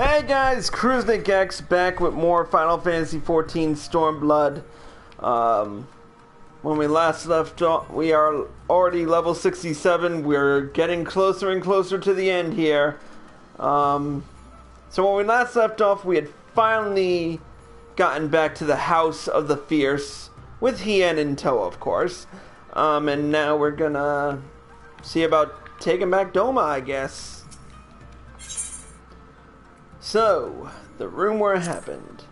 Hey guys, Cruisnik X back with more Final Fantasy XIV Stormblood. When we last left off, we are already level 67. We're getting closer and closer to the end here. So when we last left off, we had finally gotten back to the House of the Fierce, with Hien in tow, of course. And now we're gonna see about taking back Doma, I guess. So, the room where it happened.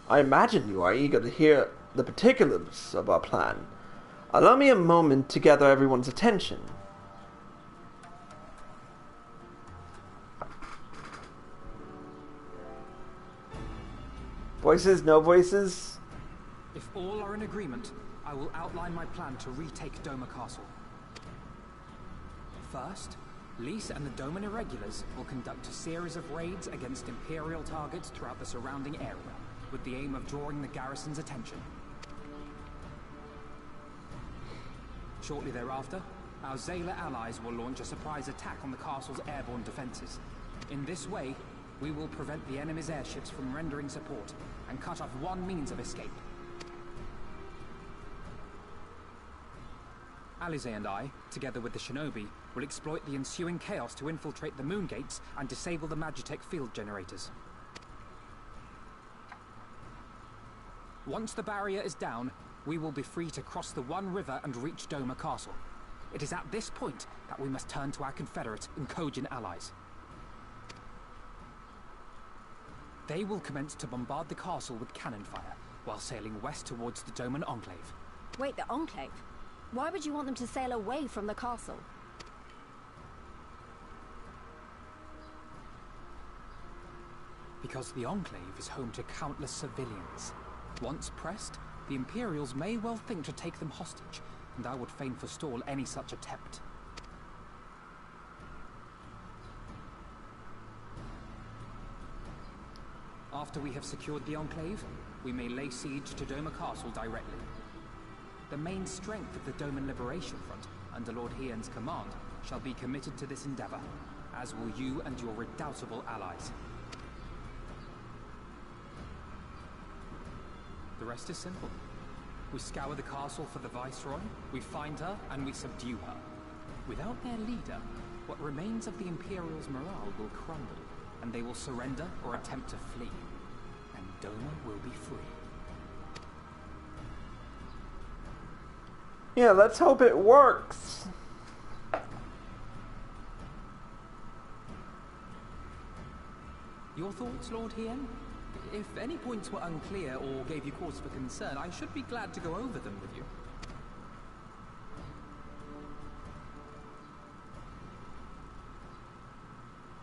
I imagine you are eager to hear the particulars of our plan. Allow me a moment to gather everyone's attention. Voices, no voices? If all are in agreement, I will outline my plan to retake Doma Castle. First, Lise and the Doman Irregulars will conduct a series of raids against Imperial targets throughout the surrounding area, with the aim of drawing the garrison's attention. Shortly thereafter, our Zayla allies will launch a surprise attack on the castle's airborne defenses. In this way, we will prevent the enemy's airships from rendering support, and cut off one means of escape. Alize and I, together with the shinobi, will exploit the ensuing chaos to infiltrate the moon gates and disable the Magitech field generators. Once the barrier is down, we will be free to cross the One River and reach Doma Castle. It is at this point that we must turn to our Confederate and Kojin allies. They will commence to bombard the castle with cannon fire, while sailing west towards the Doman Enclave. Wait, the Enclave? Why would you want them to sail away from the castle? Because the Enclave is home to countless civilians. Once pressed, the Imperials may well think to take them hostage, and I would fain forestall any such attempt. After we have secured the Enclave, we may lay siege to Doma Castle directly. The main strength of the Doman Liberation Front, under Lord Hien's command, shall be committed to this endeavor, as will you and your redoubtable allies. The rest is simple. We scour the castle for the Viceroy, we find her, and we subdue her. Without their leader, what remains of the Imperials' morale will crumble, and they will surrender or attempt to flee. And Doma will be free. Yeah, let's hope it works. Your thoughts, Lord Hien? If any points were unclear or gave you cause for concern, I should be glad to go over them with you.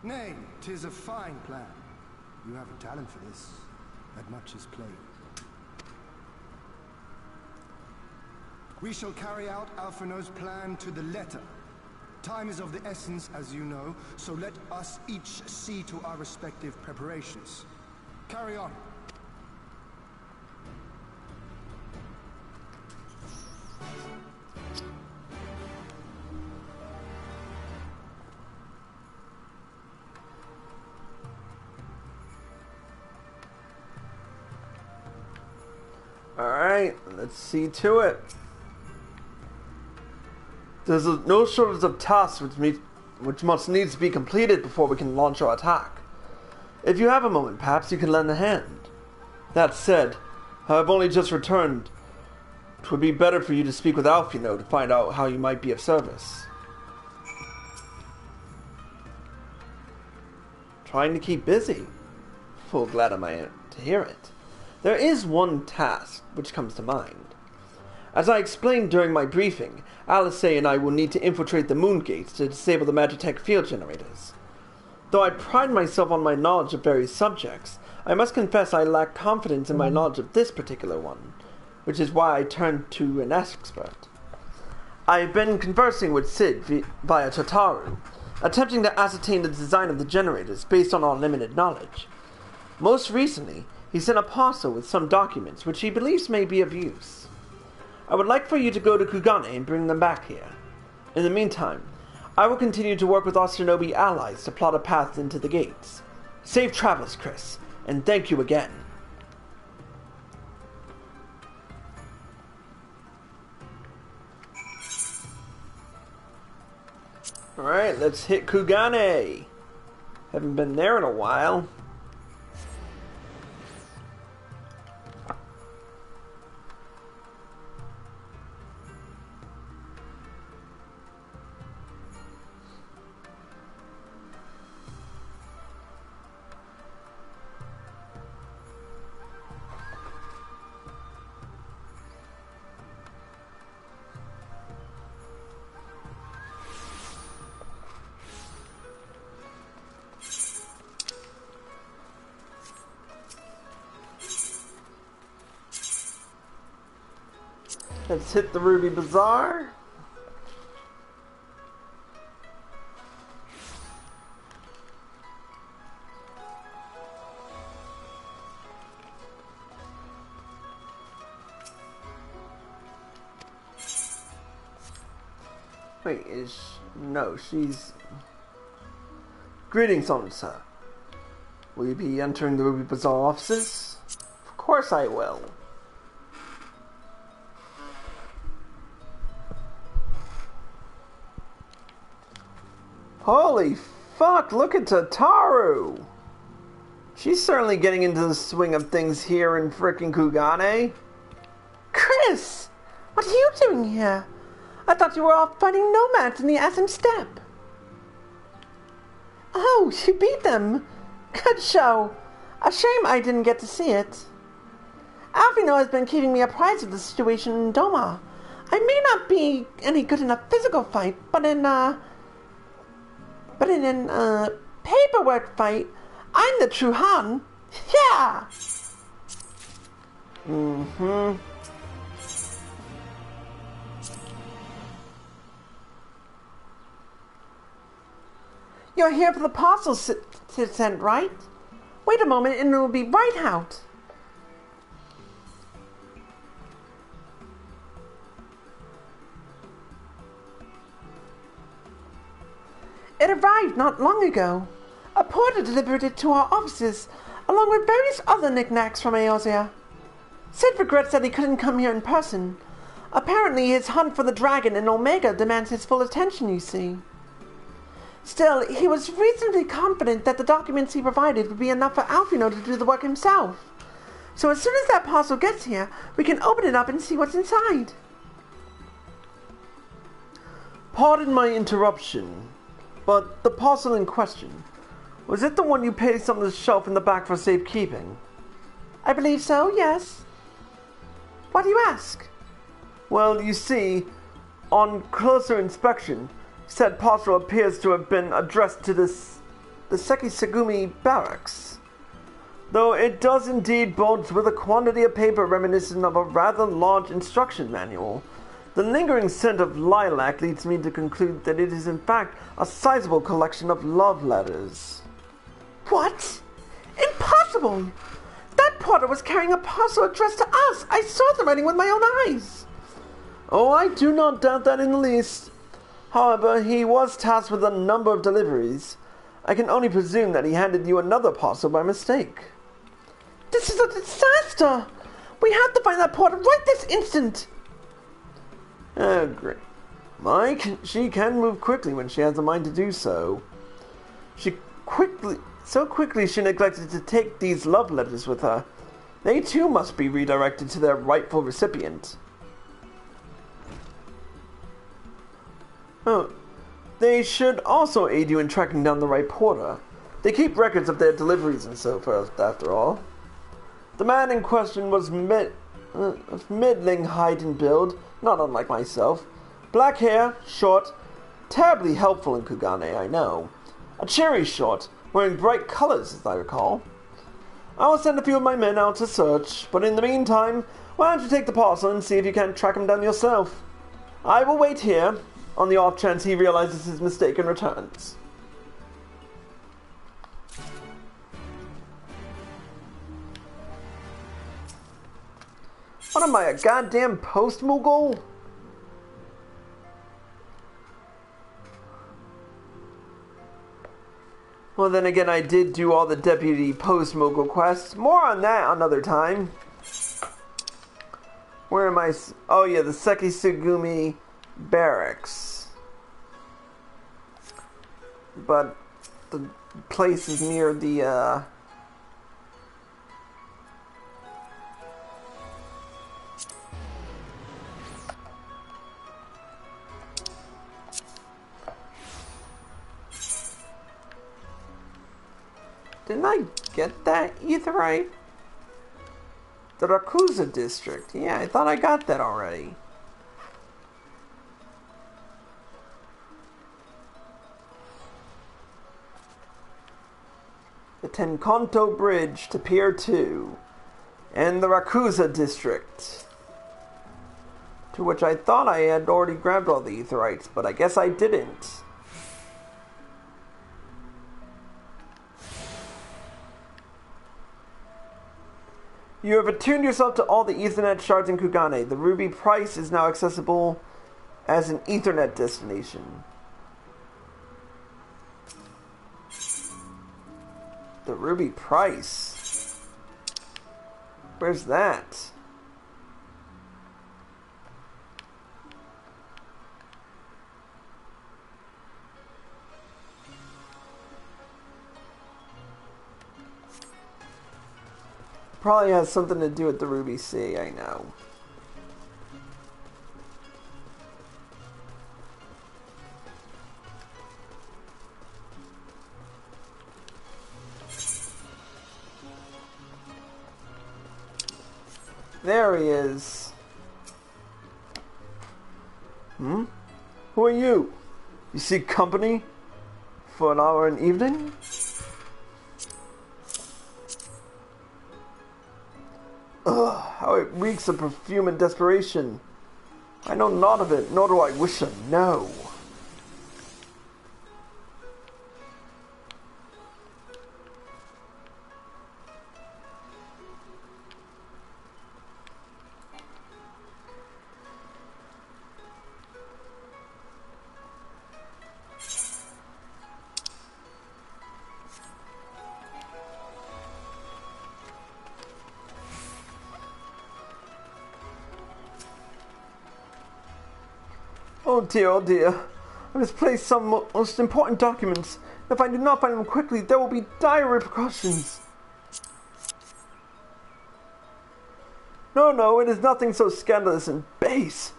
Nay, 'tis a fine plan. You have a talent for this, that much is plain. We shall carry out Alphino's plan to the letter. Time is of the essence, as you know, so let us each see to our respective preparations. Carry on. Alright, let's see to it. There's no shortage of tasks which must needs to be completed before we can launch our attack. If you have a moment, perhaps you can lend a hand. That said, I have only just returned. It would be better for you to speak with Alphino to find out how you might be of service. Trying to keep busy. Full glad am I to hear it. There is one task which comes to mind. As I explained during my briefing, Alice and I will need to infiltrate the moon gates to disable the Magitech field generators. Though I pride myself on my knowledge of various subjects, I must confess I lack confidence in my knowledge of this particular one, which is why I turned to an expert. I have been conversing with Sid via Tataru, attempting to ascertain the design of the generators based on our limited knowledge. Most recently, he sent a parcel with some documents which he believes may be of use. I would like for you to go to Kugane and bring them back here. In the meantime, I will continue to work with our shinobi allies to plot a path into the gates. Safe travels, Chris, and thank you again. Alright, let's hit Kugane. Haven't been there in a while. Let's hit the Ruby Bazaar. Wait, no, she's... Greetings, officer. Will you be entering the Ruby Bazaar offices? Of course I will. Holy fuck, look at Tataru! She's certainly getting into the swing of things here in frickin' Kugane. Chris! What are you doing here? I thought you were off fighting nomads in the Ashen Steppe. Oh, you beat them. Good show. A shame I didn't get to see it. Alfino has been keeping me apprised of the situation in Doma. I may not be any good in a physical fight, but in a paperwork fight, I'm the true Han. Yeah! Mm-hmm. You're here for the parcel to send, right? Wait a moment and it'll be right out. It arrived not long ago. A porter delivered it to our offices, along with various other knickknacks from Eorzea. Sid regrets that he couldn't come here in person. Apparently his hunt for the dragon in Omega demands his full attention, you see. Still, he was reasonably confident that the documents he provided would be enough for Alfino to do the work himself. So as soon as that parcel gets here, we can open it up and see what's inside. Pardon my interruption, but the parcel in question, was it the one you pasted on the shelf in the back for safekeeping? I believe so, yes. Why do you ask? Well, you see, on closer inspection, said parcel appears to have been addressed to the Sekisegumi barracks. Though it does indeed bulge with a quantity of paper reminiscent of a rather large instruction manual, the lingering scent of lilac leads me to conclude that it is in fact a sizable collection of love letters. What? Impossible! That porter was carrying a parcel addressed to us! I saw the writing with my own eyes! Oh, I do not doubt that in the least. However, he was tasked with a number of deliveries. I can only presume that he handed you another parcel by mistake. This is a disaster! We have to find that porter right this instant! Great. She can move quickly when she has a mind to do so. So quickly she neglected to take these love letters with her. They too must be redirected to their rightful recipient. Oh, they should also aid you in tracking down the right porter. They keep records of their deliveries and so forth, after all. The man in question was of middling height and build, not unlike myself. Black hair, short, terribly helpful in Kugane, I know. A cheery short, wearing bright colors, as I recall. I will send a few of my men out to search, but in the meantime, why don't you take the parcel and see if you can't track him down yourself? I will wait here, on the off chance he realizes his mistake and returns. What am I, a goddamn post-Moogle? Well, then again, I did do all the deputy post-mogul quests. More on that another time. Where am I? Oh yeah, the Sekisugumi barracks. But the place is near the, Didn't I get that etherite? The Rakuza district. Yeah, I thought I got that already. The Tenkanto Bridge to Pier 2. And the Rakuza district. To which I thought I had already grabbed all the etherites, but I guess I didn't. You have attuned yourself to all the Ethernet shards in Kugane. The Ruby Price is now accessible as an Ethernet destination. The Ruby Price? Where's that? Probably has something to do with the Ruby Sea, I know. There he is. Hmm? Who are you? You seek company for an hour in evening? Ugh, how it reeks of perfume and desperation. I know naught of it, nor do I wish to know. Oh dear, I misplaced some most important documents. If I do not find them quickly, there will be dire repercussions. No, it is nothing so scandalous and base.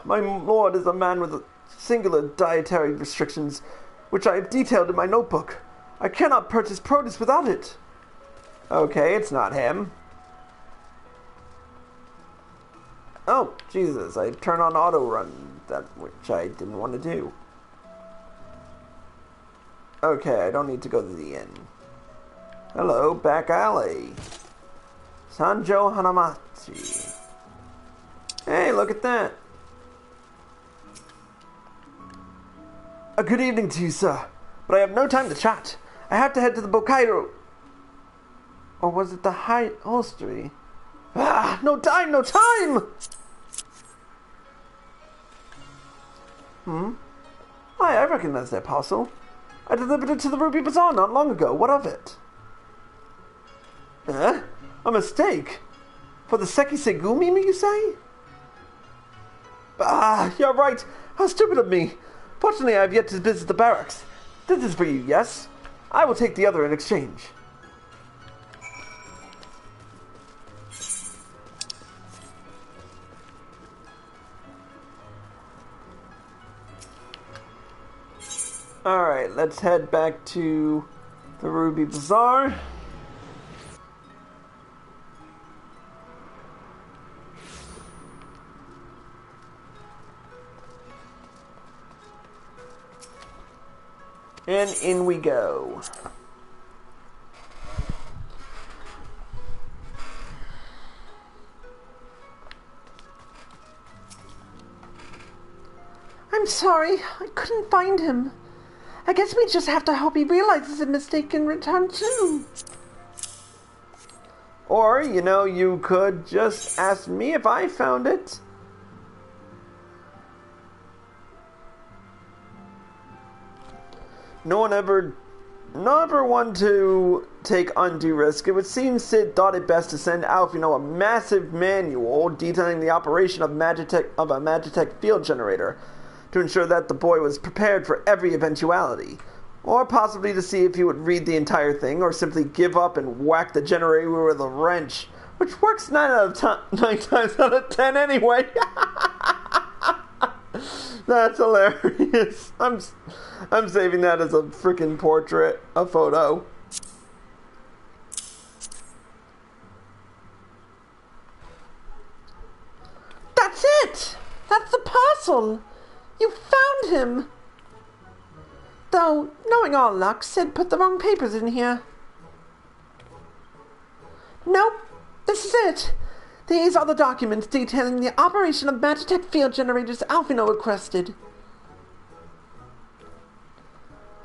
My lord is a man with singular dietary restrictions, which I have detailed in my notebook. I cannot purchase produce without it. Okay, it's not him. Oh, Jesus, I turned on auto run, that which I didn't want to do. Okay, I don't need to go to the inn. Hello, back alley. Sanjo Hanamachi. Hey, look at that. A good evening to you, sir. But I have no time to chat. I have to head to the Bokairo. Or was it the High Hostelry? Ah, no time! Hi, I recognize that parcel. I delivered it to the Ruby Bazaar not long ago. What of it? A mistake? For the Sekisegumi, you say? Ah, you're right. How stupid of me. Fortunately, I have yet to visit the barracks. This is for you, yes? I will take the other in exchange. Alright, let's head back to the Ruby Bazaar. And in we go. I'm sorry, I couldn't find him. I guess we just have to hope he realizes a mistake and return soon. Or, you could just ask me if I found it. No one ever Not for one to take undue risk, it would seem Sid thought it best to send Alfino a massive manual detailing the operation of a Magitech field generator to ensure that the boy was prepared for every eventuality, or possibly to see if he would read the entire thing or simply give up and whack the generator with a wrench, which works 9 times out of 10 anyway. That's hilarious. I'm saving that as a freaking portrait, a photo. That's it! That's the parcel! You found him! Though, knowing our luck, Sid put the wrong papers in here. Nope, this is it. These are the documents detailing the operation of Magitech field generators Alfino requested.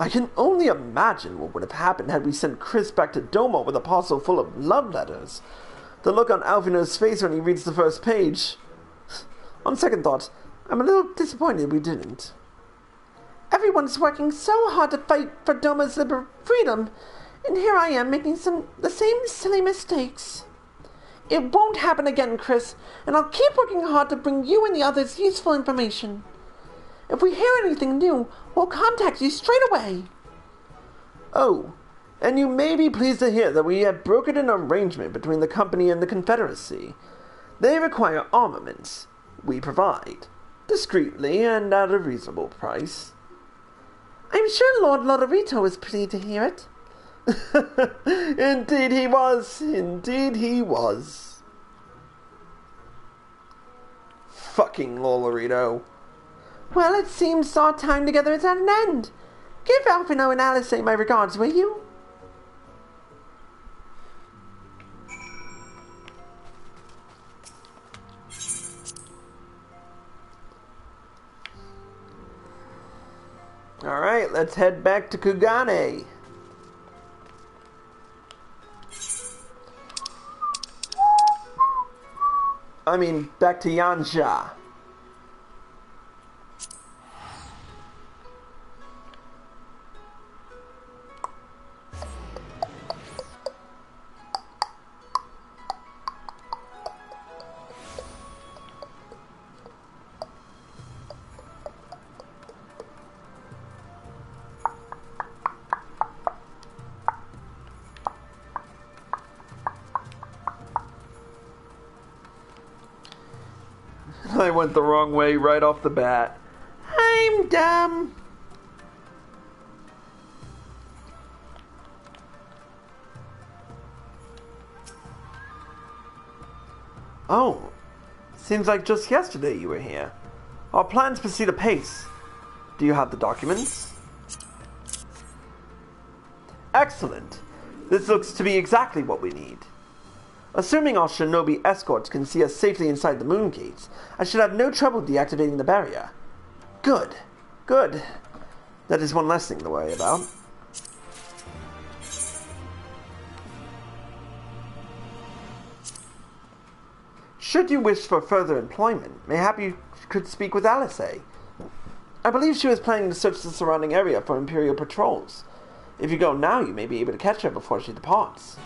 I can only imagine what would have happened had we sent Chris back to Doma with a parcel full of love letters. The look on Alfino's face when he reads the first page. On second thought, I'm a little disappointed we didn't. Everyone's working so hard to fight for Doma's freedom, and here I am making the same silly mistakes. It won't happen again, Chris, and I'll keep working hard to bring you and the others useful information. If we hear anything new, we'll contact you straight away. Oh, and you may be pleased to hear that we have brokered an arrangement between the company and the Confederacy. They require armaments. We provide. Discreetly and at a reasonable price. I'm sure Lord Lodorito was pleased to hear it. Indeed he was. Indeed he was. Fucking Lolorito. Well, it seems our time together is at an end. Give Alfino and Alice my regards, will you? Alright, let's head back to Kugane. I mean, back to Yansha. I went the wrong way right off the bat. I'm dumb. Oh, seems like just yesterday you were here. Our plans proceed apace. Do you have the documents? Excellent. This looks to be exactly what we need. Assuming our shinobi escorts can see us safely inside the moon gates, I should have no trouble deactivating the barrier. Good. Good. That is one less thing to worry about. Should you wish for further employment, mayhap you could speak with Alice. I believe she was planning to search the surrounding area for Imperial patrols. If you go now, you may be able to catch her before she departs.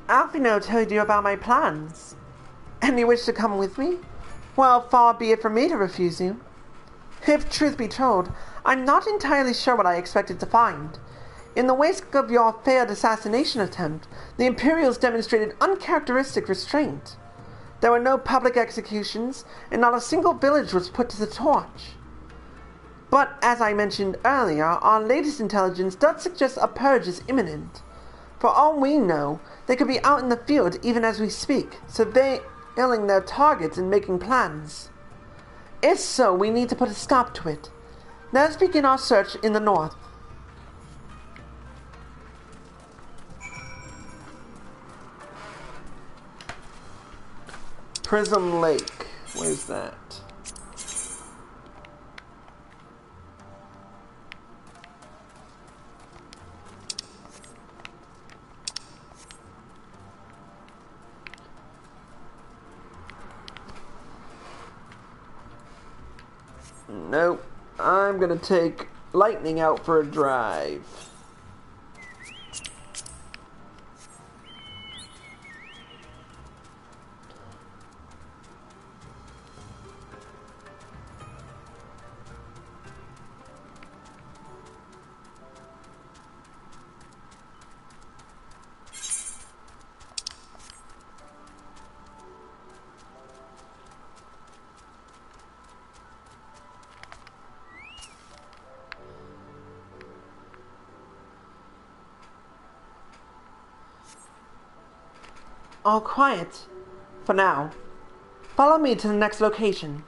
Alfino told you about my plans, and you wish to come with me? Well, far be it from me to refuse you. If truth be told, I'm not entirely sure what I expected to find. In the wake of your failed assassination attempt, the Imperials demonstrated uncharacteristic restraint. There were no public executions, and not a single village was put to the torch. But, as I mentioned earlier, our latest intelligence does suggest a purge is imminent. For all we know, they could be out in the field even as we speak, surveilling their targets and making plans. If so, we need to put a stop to it. Let's begin our search in the north. Prism Lake. Where's that? Nope. I'm gonna take Lightning out for a drive. All quiet. For now. Follow me to the next location.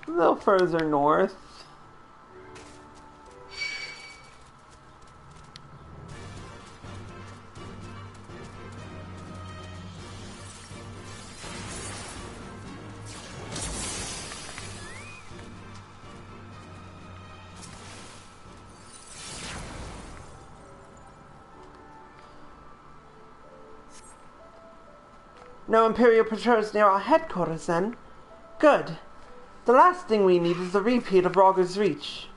A little further north. No Imperial patrols near our headquarters, then? Good. The last thing we need is a repeat of Rogger's Reach.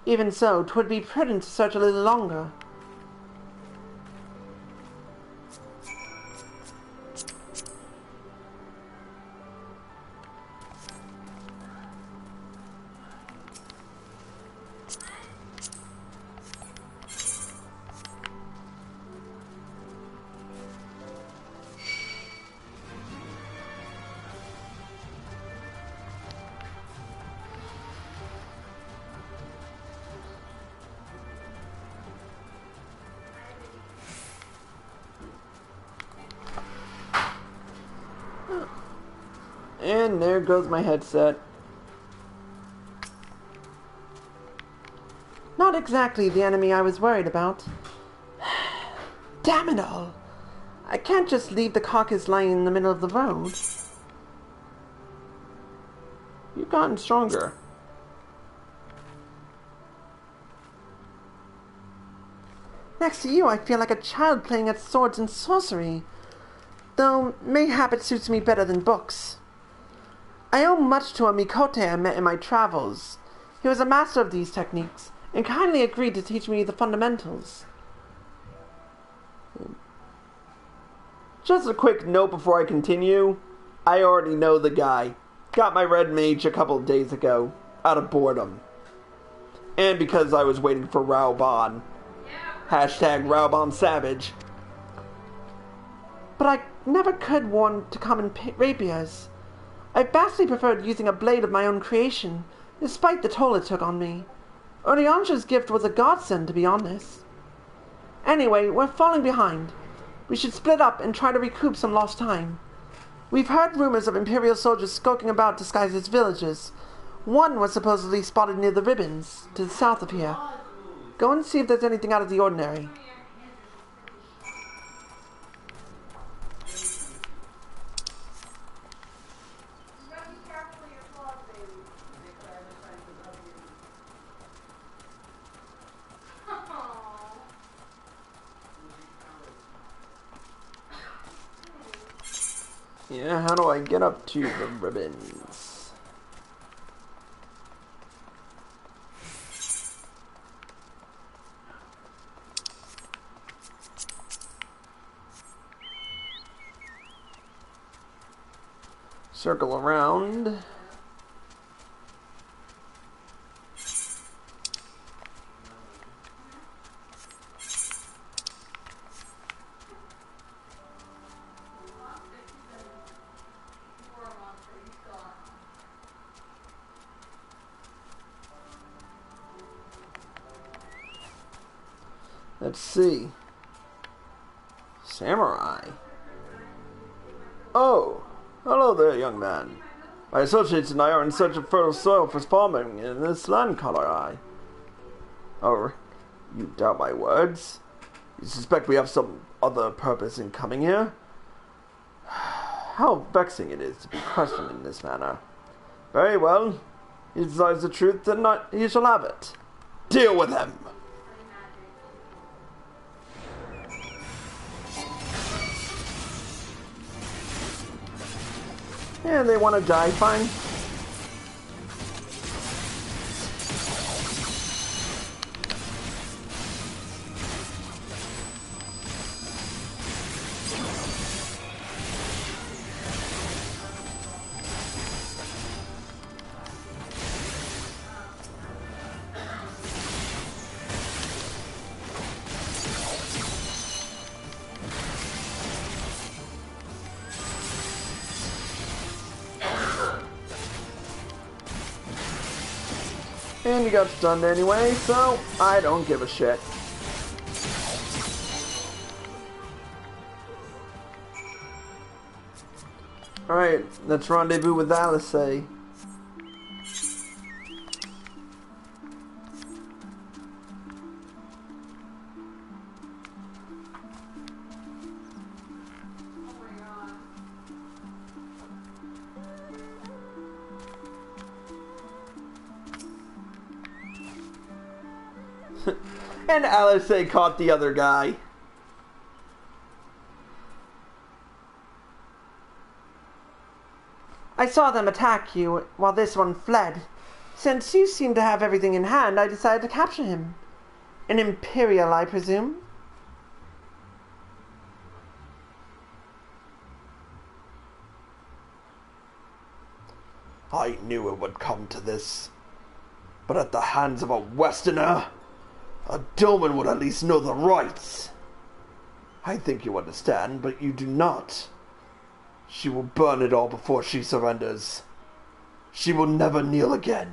Even so, 'twould be prudent to search a little longer. And there goes my headset. Not exactly the enemy I was worried about. Damn it all! I can't just leave the carcass lying in the middle of the road. You've gotten stronger. Next to you, I feel like a child playing at swords and sorcery. Though, mayhap it suits me better than books. I owe much to a Mikote I met in my travels. He was a master of these techniques, and kindly agreed to teach me the fundamentals. Just a quick note before I continue. I already know the guy. Got my red mage a couple of days ago, out of boredom. And because I was waiting for Raubon. Hashtag Raubon Savage. But I never could warn to common rapiers. I vastly preferred using a blade of my own creation, despite the toll it took on me. Orianja's gift was a godsend, to be honest. Anyway, we're falling behind. We should split up and try to recoup some lost time. We've heard rumors of Imperial soldiers skulking about disguised as villagers. One was supposedly spotted near the ribbons, to the south of here. Go and see if there's anything out of the ordinary. Yeah, how do I get up to the ribbons? Circle around. Let's see. Samurai. Oh, hello there, young man. My associates and I are in search of fertile soil for farming in this land, Color. Oh, you doubt my words? You suspect we have some other purpose in coming here? How vexing it is to be questioned in this manner. Very well. He desires the truth, then he shall have it. Deal with him! Yeah, they want to die, fine. And you got stunned anyway, so I don't give a shit. Alright, let's rendezvous with Alice. And Alice caught the other guy. I saw them attack you while this one fled. Since you seem to have everything in hand, I decided to capture him. An Imperial, I presume? I knew it would come to this. But at the hands of a Westerner, a Doman would at least know the rights. I think you understand, but you do not. She will burn it all before she surrenders. She will never kneel again.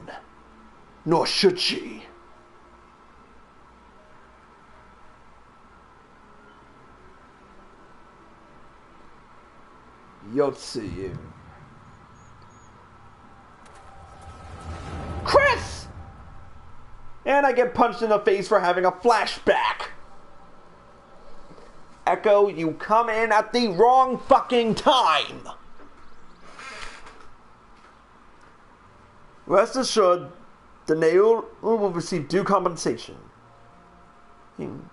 Nor should she. Yotsuyu. Chris! And I get punched in the face for having a flashback. Echo, you come in at the wrong fucking time. Rest assured, the Nail will receive due compensation. Young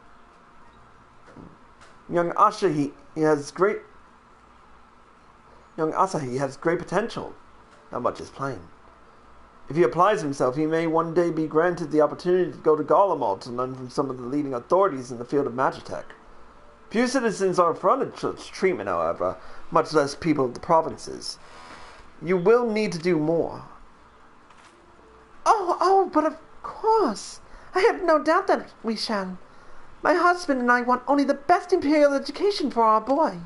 Asahi has great potential. Not much is plain. If he applies himself, he may one day be granted the opportunity to go to Garlemald to learn from some of the leading authorities in the field of magitech. Few citizens are afforded such treatment, however, much less people of the provinces. You will need to do more. Oh, but of course. I have no doubt that we shall. My husband and I want only the best Imperial education for our boy.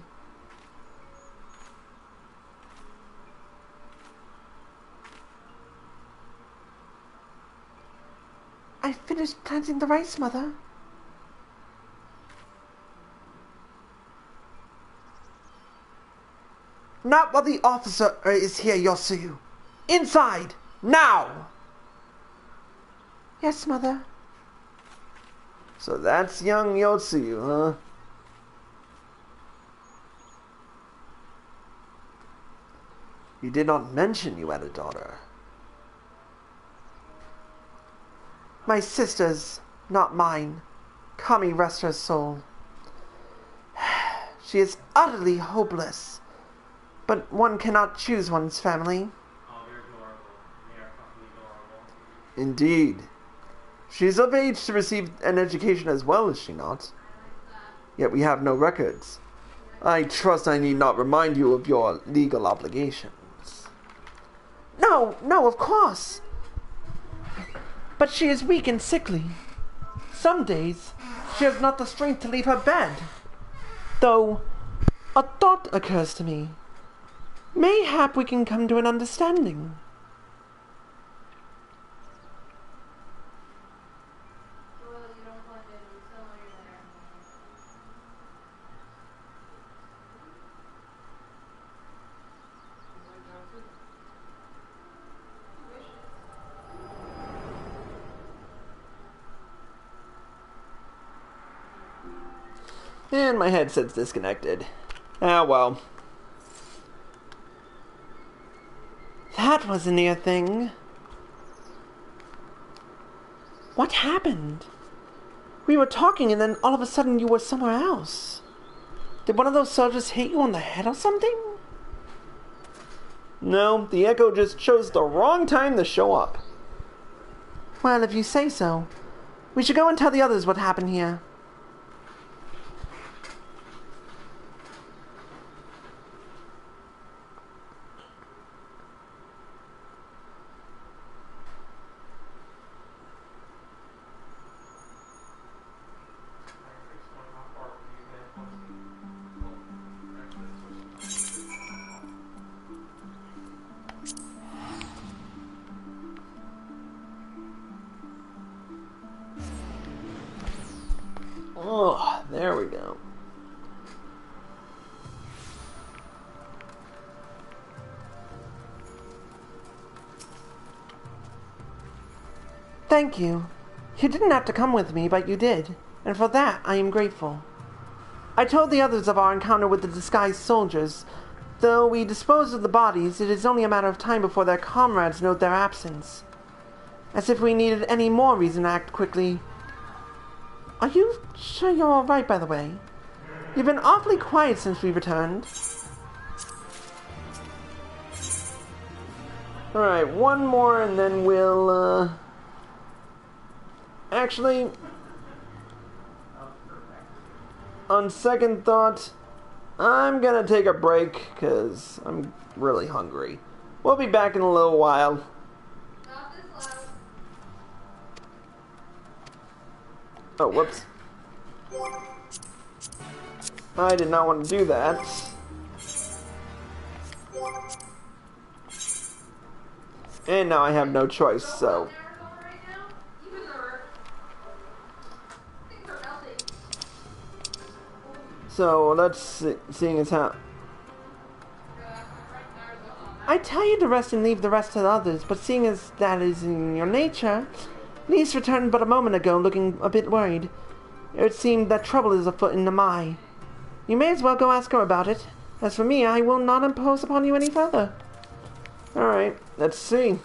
I finished planting the rice, Mother. Not while the officer is here, Yotsuyu. Inside! Now! Yes, Mother. So that's young Yotsuyu, huh? You did not mention you had a daughter. My sister's, not mine. Kami rest her soul. She is utterly hopeless. But one cannot choose one's family. Oh, they're adorable. They are fucking adorable. Indeed. She's of age to receive an education as well, is she not? Yet we have no records. I trust I need not remind you of your legal obligations. No, of course. But she is weak and sickly. Some days, she has not the strength to leave her bed. Though, a thought occurs to me. Mayhap we can come to an understanding. And my headset's disconnected. Ah, well. That was a near thing. What happened? We were talking and then all of a sudden you were somewhere else. Did one of those soldiers hit you on the head or something? No, the Echo just chose the wrong time to show up. Well, if you say so. We should go and tell the others what happened here. Oh, there we go. Thank you. You didn't have to come with me, but you did, and for that I am grateful. I told the others of our encounter with the disguised soldiers. Though we disposed of the bodies, it is only a matter of time before their comrades note their absence. As if we needed any more reason to act quickly. Are you sure you're alright, by the way? You've been awfully quiet since we returned. Alright, one more and then we'll, Actually, on second thought, I'm gonna take a break, because I'm really hungry. We'll be back in a little while. Oh, whoops. I did not want to do that. And now I have no choice, so... So, let's see, seeing as how... I tell you to rest and leave the rest to the others, but seeing as that is in your nature... Lise returned but a moment ago looking a bit worried. It would seem that trouble is afoot in Namai. You may as well go ask her about it. As for me, I will not impose upon you any further. Alright, let's see.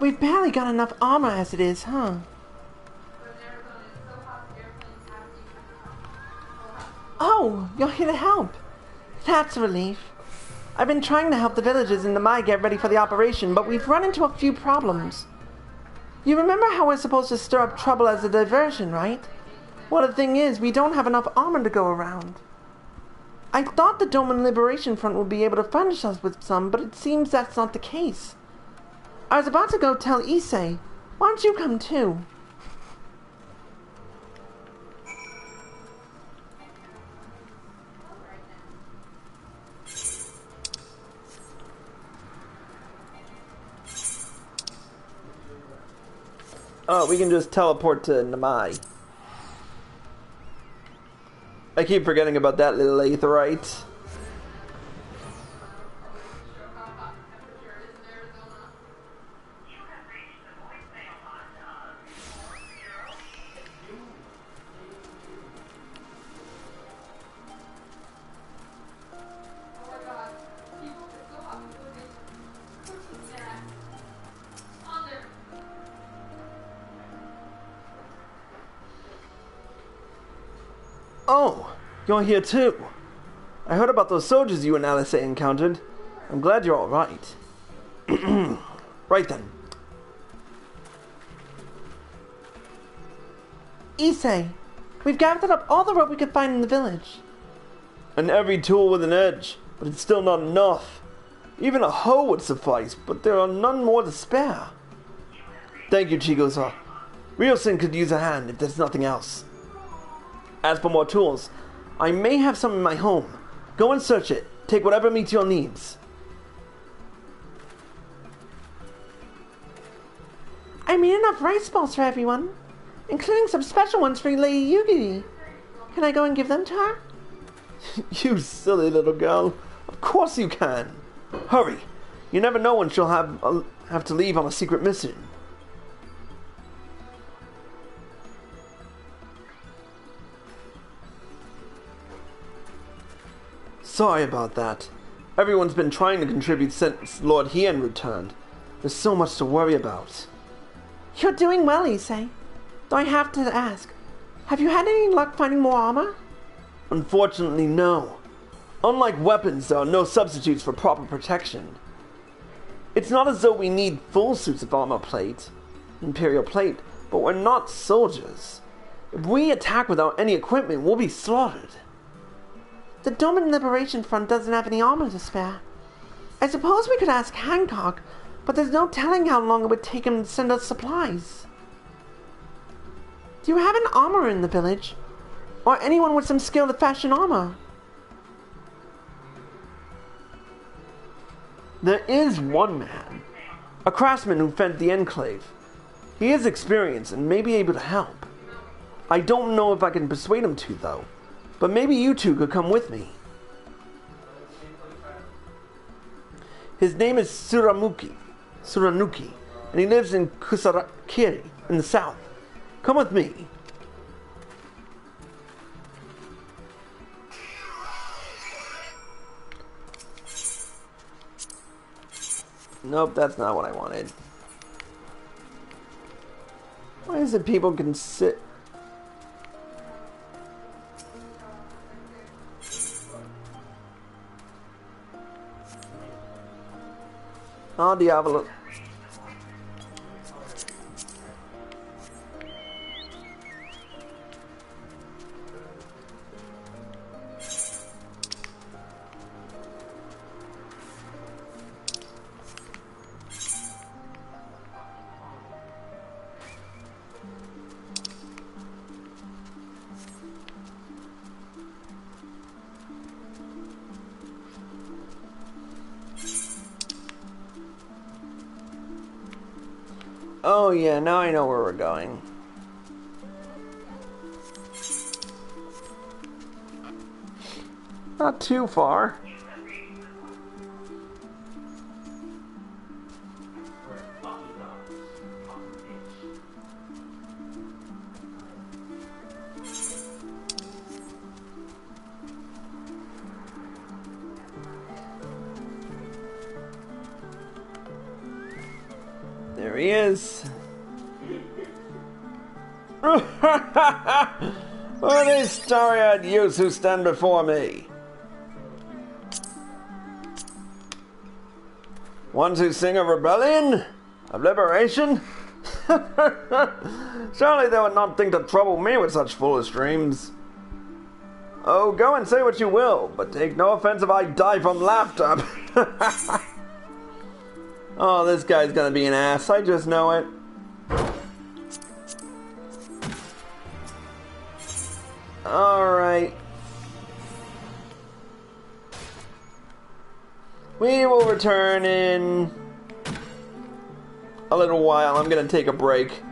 We've barely got enough armor as it is, huh? Oh, you're here to help. That's a relief. I've been trying to help the villagers in the Mai get ready for the operation, but we've run into a few problems. You remember how we're supposed to stir up trouble as a diversion, right? Well, the thing is, we don't have enough armor to go around. I thought the Doman Liberation Front would be able to furnish us with some, but it seems that's not the case. I was about to go tell Issei. Why don't you come too? Oh, we can just teleport to Namai. I keep forgetting about that little aetheryte. Oh, you're here too. I heard about those soldiers you and Alice encountered. I'm glad you're all right. Right then. Issei, we've gathered up all the rope we could find in the village. And every tool with an edge, but it's still not enough. Even a hoe would suffice, but there are none more to spare. Thank you, Chigosa. Ryosen could use a hand if there's nothing else. As for more tools, I may have some in my home. Go and search it. Take whatever meets your needs. I made enough rice balls for everyone, including some special ones for Lady Yugiri. Can I go and give them to her? You silly little girl. Of course you can. Hurry. You never know when she'll have to leave on a secret mission. Sorry about that. Everyone's been trying to contribute since Lord Hien returned. There's so much to worry about. You're doing well, Issei. Though I have to ask, have you had any luck finding more armor? Unfortunately, no. Unlike weapons, there are no substitutes for proper protection. It's not as though we need full suits of armor plate, Imperial plate, but we're not soldiers. If we attack without any equipment, we'll be slaughtered. The Doman Liberation Front doesn't have any armor to spare. I suppose we could ask Hancock, but there's no telling how long it would take him to send us supplies. Do you have an armorer in the village? Or anyone with some skill to fashion armor? There is one man, a craftsman who fed the Enclave. He is experienced and may be able to help. I don't know if I can persuade him to, though. But maybe you two could come with me. His name is Suranuki, and he lives in Kusarakiri in the south. Come with me. Nope, that's not what I wanted. Why is it people can sit... Oh, Diablo. Oh yeah, now I know where we're going. Not too far. There he is. What is starry-eyed youths who stand before me? Ones who sing of rebellion? Of liberation? Surely they would not think to trouble me with such foolish dreams. Oh, go and say what you will, but take no offense if I die from laughter. Oh, this guy's gonna be an ass. I just know it. Alright. We will return in a little while. I'm gonna take a break.